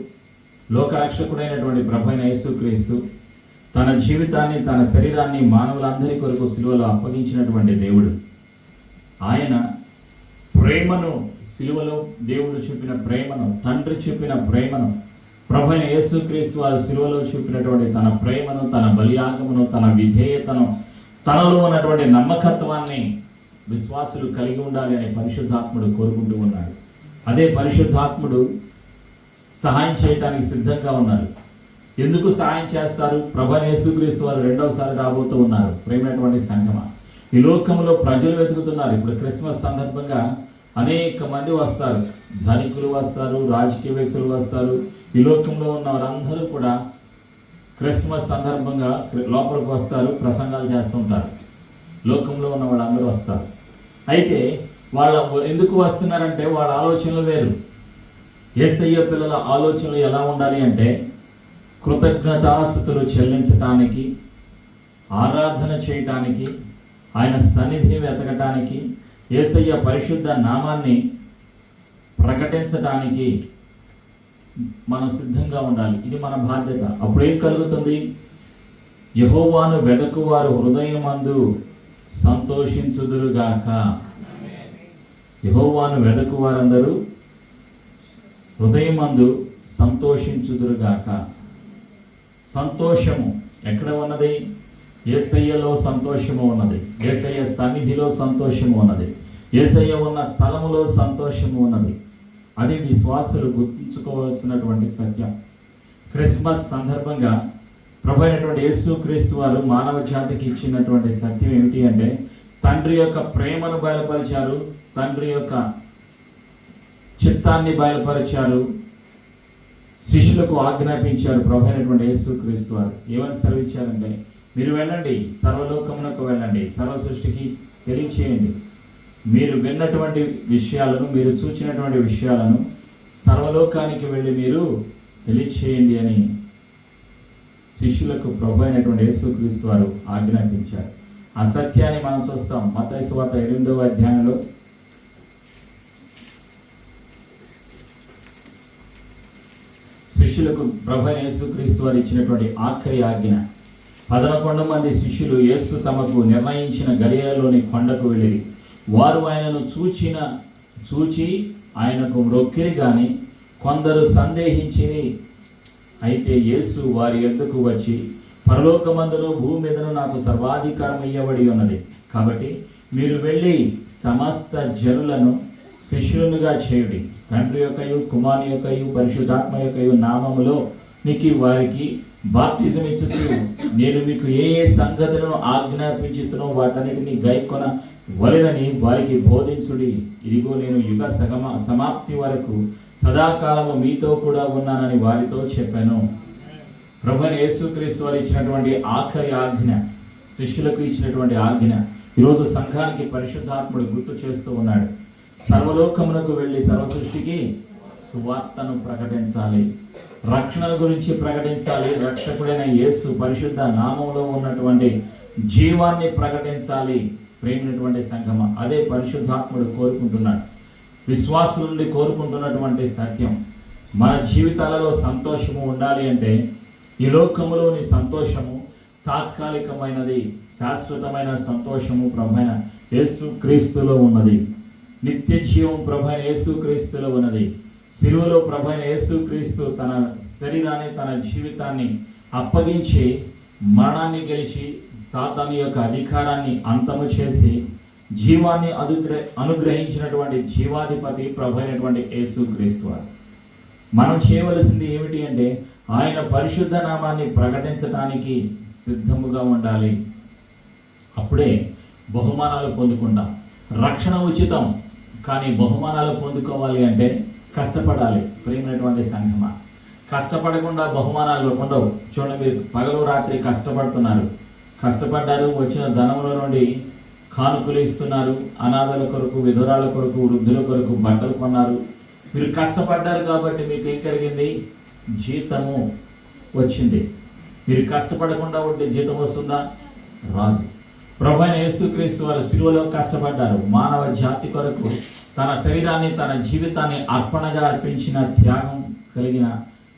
లోకరక్షకుడైనటువంటి ప్రభు యేసుక్రీస్తు తన జీవితాన్ని, తన శరీరాన్ని మానవులందరి కొరకు సిలువలో అప్పగించినటువంటి దేవుడు. ఆయన ప్రేమను, సిలువలో దేవుడు చూపిన ప్రేమను, తండ్రి చూపిన ప్రేమను, ప్రభు అయిన యేసుక్రీస్తు వారు సిలువలో చూపినటువంటి తన ప్రేమను, తన బలియాగమును, తన విధేయతను, తనలో ఉన్నటువంటి నమ్మకత్వాన్ని విశ్వాసులు కలిగి ఉండాలి అని పరిశుద్ధాత్ముడు కోరుకుంటూ ఉన్నాడు. అదే పరిశుద్ధాత్ముడు సహాయం చేయడానికి సిద్ధంగా ఉన్నారు. ఎందుకు సహాయం చేస్తారు? ప్రభు యేసుక్రీస్తు వారు రెండవసారి రాబోతూ ఉన్నారు. ప్రేమైనటువంటి సంఘమా, ఈ లోకంలో ప్రజలు వెతుకుతున్నారు. ఇప్పుడు క్రిస్మస్ సందర్భంగా అనేక మంది వస్తారు, ధనికులు వస్తారు, రాజకీయ వ్యక్తులు వస్తారు. ఈ లోకంలో ఉన్న వారందరూ కూడా క్రిస్మస్ సందర్భంగా లోపలికి వస్తారు, ప్రసంగాలు చేస్తుంటారు. లోకంలో ఉన్న వాళ్ళందరూ వస్తారు. అయితే వాళ్ళ ఎందుకు వస్తున్నారంటే వాళ్ళ ఆలోచనలు వేరు. యేసయ్య పిల్లల ఆలోచనలు ఎలా ఉండాలి అంటే, కృతజ్ఞతాస్తుతులు చెల్లించటానికి, ఆరాధన చేయటానికి, ఆయన సన్నిధిని వెతకటానికి, యేసయ్య పరిశుద్ధ నామాన్ని ప్రకటించటానికి మనం సిద్ధంగా ఉండాలి. ఇది మన బాధ్యత. అప్పుడేం కలుగుతుంది? యెహోవాను వెదకువారు హృదయమందు సంతోషించుదురుగాక. యెహోవాను వెదకువారందరూ హృదయమందు సంతోషించుదురుగాక. సంతోషము ఎక్కడ ఉన్నది? యేసయ్యలో సంతోషము ఉన్నది, యేసయ్య సన్నిధిలో సంతోషము ఉన్నది, యేసయ్య ఉన్న స్థలములో సంతోషము ఉన్నది. అది విశ్వాసులు గుర్తుంచుకోవాల్సినటువంటి సత్యం. క్రిస్మస్ సందర్భంగా ప్రభు అయినటువంటి యేసుక్రీస్తు వారు మానవ జాతికి ఇచ్చినటువంటి సత్యం ఏమిటి అంటే, తండ్రి యొక్క ప్రేమను బయలుపరిచారు, తండ్రి యొక్క చిత్తాన్ని బయలుపరిచారు, శిష్యులకు ఆజ్ఞాపించారు. ప్రభు అయినటువంటి యేసుక్రీస్తు వారు ఏమని సెలవిచ్చారంటే, మీరు వెళ్ళండి, సర్వలోకమునకు వెళ్ళండి, సర్వ సృష్టికి తెలియచేయండి, మీరు విన్నటువంటి విషయాలను, మీరు చూచినటువంటి విషయాలను సర్వలోకానికి వెళ్ళి మీరు తెలియచేయండి అని శిష్యులకు ప్రభు అయినటువంటి యేసుక్రీస్తు వారు ఆజ్ఞాపించారు. ఆ సత్యాన్ని మనం చూస్తాం మత్తయి సువార్త 8వ అధ్యాయంలో. శిష్యులకు ప్రభు అయిన యేసుక్రీస్తు వారు ఇచ్చినటువంటి ఆఖరి ఆజ్ఞ. 11 మంది శిష్యులు యేసు తమకు నిర్ణయించిన గలిలయలోని కొండకు వెళ్ళిరి. వారు ఆయనను చూచి ఆయనకు మ్రొక్కిరి గాని కొందరు సందేహించిరి. అయితే యేసు వారి యొద్దకు వచ్చి, పరలోకమందును భూమి మీదను నాకు సర్వాధికారం ఇయ్యబడి ఉన్నది, కాబట్టి మీరు వెళ్ళి సమస్త జనులను శిష్యులుగా చేయుడి. తండ్రి యొక్కయు కుమారుని యొక్కయు పరిశుద్ధాత్మ యొక్కయు నామములో నీకు వారికి బాప్తిజం ఇచ్చుచు నేను మీకు ఏ ఏ సంగతులను ఆజ్ఞాపించుతునో వాటన్నిటిని గైకొన వలెనని వారికి బోధించుడి. ఇదిగో నేను యుగ సమాప్తి వరకు సదాకాలము మీతో కూడా ఉన్నానని వారితో చెప్పాను. ప్రభువైన యేసుక్రీస్తు వారు ఇచ్చినటువంటి ఆఖరి ఆజ్ఞ, శిష్యులకు ఇచ్చినటువంటి ఆజ్ఞ ఈరోజు సంఘానికి పరిశుద్ధాత్ముడు గుర్తు చేస్తూ ఉన్నాడు. సర్వలోకమునకు వెళ్ళి సర్వసృష్టికి సువార్తను ప్రకటించాలి, రక్షణ గురించి ప్రకటించాలి, రక్షకుడైన యేసు పరిశుద్ధ నామంలో ఉన్నటువంటి జీవాన్ని ప్రకటించాలి. ప్రేమైనటువంటి సంఘమ, అదే పరిశుద్ధాత్ముడు కోరుకుంటున్నాడు. విశ్వాసుల నుండి కోరుకుంటున్నటువంటి సత్యం, మన జీవితాలలో సంతోషము ఉండాలి అంటే ఈ లోకములోని సంతోషము తాత్కాలికమైనది, శాశ్వతమైన సంతోషము ప్రభువైన యేసుక్రీస్తులో ఉన్నది. నిత్య జీవం ప్రభువైన యేసుక్రీస్తులో ఉన్నది. సిలువలో ప్రభువైన యేసుక్రీస్తు తన శరీరాన్ని, తన జీవితాన్ని అప్పగించి మరణాన్ని గెలిచి సాతాను యొక్క అధికారాన్ని అంతము చేసి జీవాన్ని అనుగ్రహించినటువంటి జీవాధిపతి ప్రభువైనటువంటి యేసుక్రీస్తు వారు. మనం చేయవలసింది ఏమిటి అంటే ఆయన పరిశుద్ధ నామాన్ని ప్రకటించడానికి సిద్ధముగా ఉండాలి. అప్పుడే బహుమానాలు పొందుకుంటాం. రక్షణ ఉచితం, కానీ బహుమానాలు పొందుకోవాలి అంటే కష్టపడాలి. ప్రియమైనటువంటి సంఘమా, కష్టపడకుండా బహుమానాలు ఉండవు. చూడండి, మీరు పగలు రాత్రి కష్టపడుతున్నారు, కష్టపడ్డారు, వచ్చిన ధనముల నుండి కానుకలు ఇస్తున్నారు, అనాథల కొరకు, విధురాల కొరకు, వృద్ధుల కొరకు బట్టలు కొన్నారు. మీరు కష్టపడ్డారు కాబట్టి మీకు ఏం కలిగింది? జీతము వచ్చింది. మీరు కష్టపడకుండా ఉంటే జీతం వస్తుందా? రాదు. ప్రభువైన యేసుక్రీస్తు వారు సిలువలో కష్టపడ్డారు. మానవ జాతి కొరకు తన శరీరాన్ని, తన జీవితాన్ని అర్పణగా అర్పించిన త్యాగం కలిగిన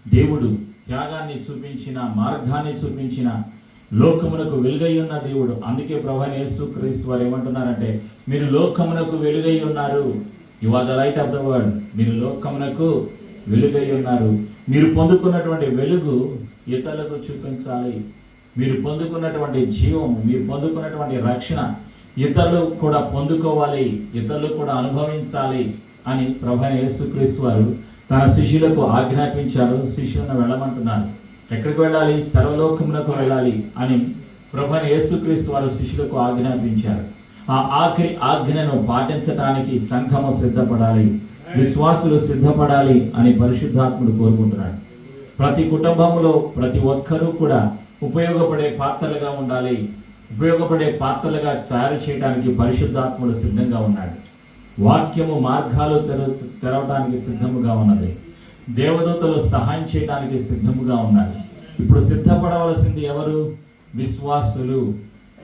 దేవుడు, త్యాగాన్ని చూపించిన, మార్గాన్ని చూపించిన, లోకమునకు వెలుగై ఉన్న దేవుడు. అందుకే ప్రభువైన యేసుక్రీస్తు వారు ఏమంటున్నారంటే, మీరు లోకమునకు వెలుగై ఉన్నారు. You are the light of the world. మీరు లోకమునకు వెలుగై ఉన్నారు. మీరు పొందుకున్నటువంటి వెలుగు ఇతరులకు చూపించాలి. మీరు పొందుకున్నటువంటి జీవం, మీరు పొందుకున్నటువంటి రక్షణ ఇతరులు కూడా పొందుకోవాలి, ఇతరులు కూడా అనుభవించాలి అని ప్రభువైన యేసుక్రీస్తు వారు తన శిష్యులకు ఆజ్ఞాపించారు. శిష్యులను వెళ్ళమంటున్నారు. ఎక్కడికి వెళ్ళాలి? సర్వలోకమునకు వెళ్ళాలి అని ప్రభువైన యేసుక్రీస్తు వారు శిష్యులకు ఆజ్ఞాపించారు. ఆ ఆఖరి ఆజ్ఞను పాటించడానికి సంఘము సిద్ధపడాలి, విశ్వాసులు సిద్ధపడాలి అని పరిశుద్ధాత్ముడు కోరుకుంటున్నాడు. ప్రతి కుటుంబంలో ప్రతి ఒక్కరూ కూడా ఉపయోగపడే పాత్రలుగా ఉండాలి. ఉపయోగపడే పాత్రలుగా తయారు చేయడానికి పరిశుద్ధాత్ముడు సిద్ధంగా ఉన్నాడు. వాక్యము మార్గాలు తెరవడానికి సిద్ధముగా ఉన్నది. దేవదూతలు సహాయం చేయడానికి సిద్ధముగా ఉన్నారు. ఇప్పుడు సిద్ధపడవలసింది ఎవరు? విశ్వాసులు.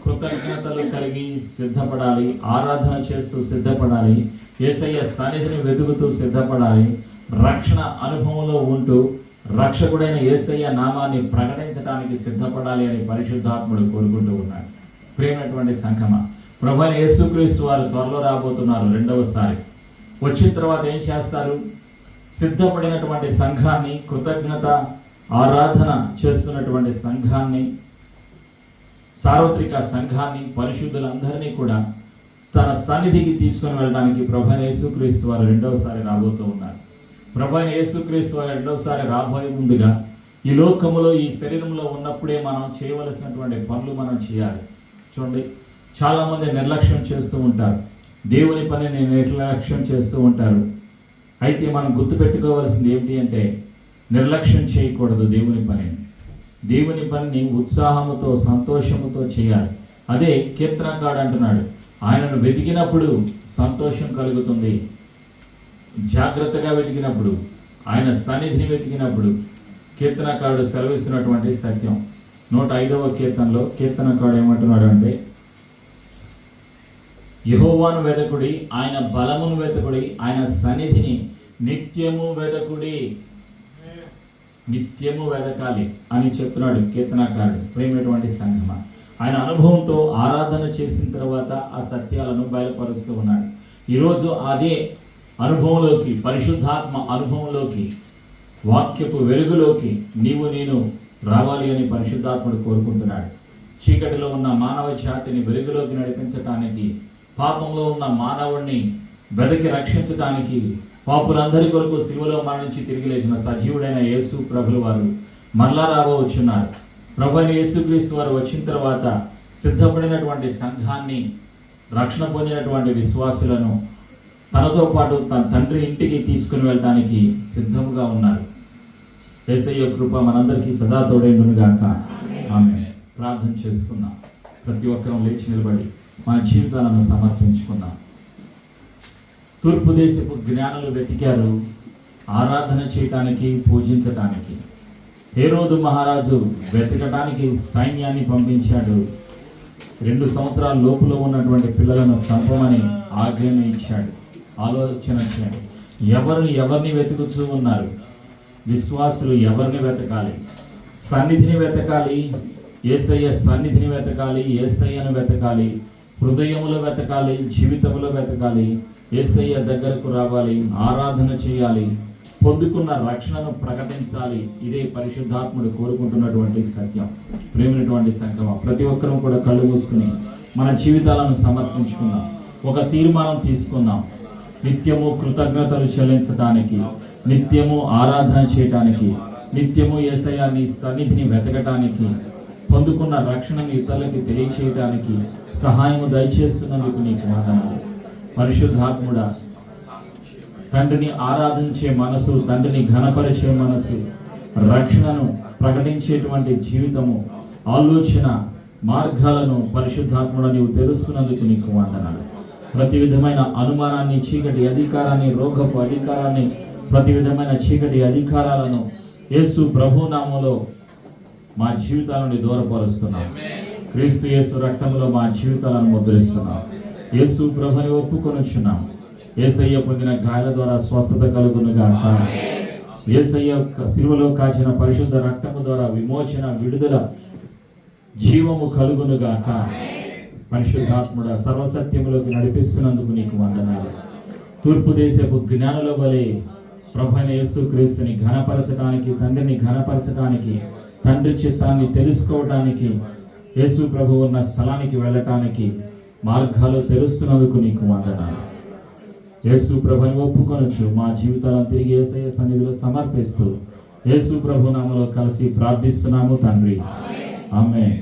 కృతజ్ఞతలు కలిగి సిద్ధపడాలి, ఆరాధన చేస్తూ సిద్ధపడాలి, యేసయ్య సన్నిధిని వెతుకుతూ సిద్ధపడాలి, రక్షణ అనుభవంలో ఉంటూ రక్షకుడైన యేసయ్య నామాన్ని ప్రకటించడానికి సిద్ధపడాలి అని పరిశుద్ధాత్ముడు కోరుకుంటూ ఉన్నాడు. ప్రియమైనటువంటి సంఘమా, ప్రభువైన యేసుక్రీస్తు వారు త్వరలో రాబోతున్నారు రెండవసారి. వచ్చిన తర్వాత ఏం చేస్తారు? సిద్ధపడినటువంటి సంఘాన్ని, కృతజ్ఞత ఆరాధన చేస్తున్నటువంటి సంఘాన్ని, సార్వత్రిక సంఘాన్ని, పరిశుద్ధులందరినీ కూడా తన సన్నిధికి తీసుకొని వెళ్ళడానికి ప్రభువైన యేసుక్రీస్తు వారు రెండవసారి రాబోతూ ఉన్నారు. ప్రభువైన యేసుక్రీస్తు వారు రెండవసారి రాబోయే ముందుగా ఈ లోకములో, ఈ శరీరంలో ఉన్నప్పుడే మనం చేయవలసినటువంటి పనులు మనం చేయాలి. చూడండి, చాలామంది నిర్లక్ష్యం చేస్తూ ఉంటారు, దేవుని పనిని నిర్లక్ష్యం చేస్తూ ఉంటారు. అయితే మనం గుర్తుపెట్టుకోవాల్సింది ఏమిటి అంటే, నిర్లక్ష్యం చేయకూడదు. దేవుని పనిని ఉత్సాహముతో, సంతోషముతో చేయాలి. అదే కీర్తనకాడు అంటున్నాడు, ఆయనను వెతికినప్పుడు సంతోషం కలుగుతుంది. జాగ్రత్తగా వెతికినప్పుడు, ఆయన సన్నిధిని వెతికినప్పుడు కీర్తనకారుడు సెలవిస్తున్నటువంటి సత్యం. 105వ కీర్తనలో కీర్తనకారుడు ఏమంటున్నాడు అంటే, యెహోవాను వెదకుడి, ఆయన బలమును వెదకుడి, ఆయన సన్నిధిని నిత్యము వెదకుడి. నిత్యము వెదకాలి అని చెప్తున్నాడు కీర్తనకారుడు. ప్రేమైనటువంటి సంఘమా, ఆయన అనుభవంతో ఆరాధన చేసిన తర్వాత ఆ సత్యాలను బయలుపరుస్తూ ఉన్నాడు. ఈరోజు అదే అనుభవంలోకి, పరిశుద్ధాత్మ అనుభవంలోకి, వాక్యపు వెలుగులోకి నీవు నేను రావాలి అని పరిశుద్ధాత్ముడు కోరుకుంటున్నాడు. చీకటిలో ఉన్న మానవ జాతిని వెలుగులోకి నడిపించటానికి, పాపంలో ఉన్న మానవుణ్ణి వెదకి రక్షించడానికి, పాపులందరి కొరకు శిలువలో మరణించి తిరిగి లేచిన సజీవుడైన యేసు ప్రభులు వారు మరలా రాబోచున్నారు. ప్రభు అయిన యేసుక్రీస్తు వారు వచ్చిన తర్వాత సిద్ధపడినటువంటి సంఘాన్ని, రక్షణ పొందినటువంటి విశ్వాసులను తనతో పాటు తన తండ్రి ఇంటికి తీసుకుని వెళ్ళడానికి సిద్ధముగా ఉన్నారు. యేసయ్య కృప మనందరికీ సదా తోడైండునుగాక. ఆమేన్. ప్రార్థన చేసుకుందాం. ప్రతి ఒక్కరూ లేచి నిలబడి మన జీవితాలను సమర్పించుకుందాం. తూర్పు దేశపు జ్ఞానులు వెతికారు ఆరాధన చేయటానికి, పూజించటానికి. హేరోదు మహారాజు వెతకటానికి సైన్యాన్ని పంపించాడు. 2 సంవత్సరాల లోపులో ఉన్నటువంటి పిల్లలను చంపమని ఆజ్ఞను ఇచ్చాడు. ఆలోచన చేయండి, ఎవరిని వెతుకుతూ ఉన్నారు? విశ్వాసులు ఎవరిని వెతకాలి? సన్నిధిని వెతకాలి, యేసయ్య సన్నిధిని వెతకాలి, యేసయ్యను వెతకాలి, హృదయములో వెతకాలి, జీవితంలో వెతకాలి, యేసయ్య దగ్గరకు రావాలి, ఆరాధన చేయాలి, పొందుకున్న రక్షణను ప్రకటించాలి. ఇదే పరిశుద్ధాత్ముడు కోరుకుంటున్నటువంటి సత్యం. ప్రేమైనటువంటి సంగమం, ప్రతి ఒక్కరూ కూడా కళ్ళు మూసుకుని మన జీవితాలను సమర్పించుకుందాం. ఒక తీర్మానం తీసుకుందాం. నిత్యము కృతజ్ఞతలు చెల్లించడానికి, నిత్యము ఆరాధన చేయటానికి, నిత్యము యేసయ్య నీ సన్నిధిని వెతకటానికి, పొందుకున్న రక్షణను ఇతరులకి తెలియచేయడానికి సహాయము దయచేస్తున్నందుకు నీకు వందనాలు. పరిశుద్ధాత్ముడా, తండ్రిని ఆరాధించే మనసు, తండ్రిని ఘనపరిచే మనసు, రక్షణను ప్రకటించేటువంటి జీవితము, ఆలోచన మార్గాలను పరిశుద్ధాత్ముడా నీవు తెలుస్తున్నందుకు నీకు వందనాలు. ప్రతి విధమైన అనుమానాన్ని, చీకటి అధికారాన్ని, రోగపు అధికారాన్ని, ప్రతి విధమైన చీకటి అధికారాలను యేసు ప్రభు నామములో మా జీవితాలను దూరపరుస్తున్నాం. క్రీస్తు యేసు రక్తంలో మా జీవితాలను ముద్రిస్తున్నాం. యేసు ప్రభుని ఒప్పుకొనుచున్నాం. యేసయ్య పొందిన గాయాల ద్వారా స్వస్థత కలుగునుగాక. యేసయ్య సిలువలో కాచిన పరిశుద్ధ రక్తము ద్వారా విమోచన, విడుదల, జీవము కలుగునుగాక. పరిశుద్ధాత్ముడ సర్వసత్యములోకి నడిపిస్తున్నందుకు నీకు వందనాలు. తూర్పు దేశపు జ్ఞానుల వలె ప్రభువైన యేసు క్రీస్తుని ఘనపరచడానికి, తండ్రిని ఘనపరచడానికి, తండ్రి చిత్తాన్ని తెలుసుకోవడానికి, యేసు ప్రభు ఉన్న స్థలానికి వెళ్ళటానికి మార్గాలు తెలుస్తున్నందుకు నీకు వందనాలు. యేసు ప్రభుని ఒప్పుకొనొచ్చు మా జీవితాలను తిరిగి యేసయ్య సన్నిధిలో సమర్పిస్తూ యేసు ప్రభు నామములో కలిసి ప్రార్థిస్తున్నాము తండ్రి. ఆమేన్.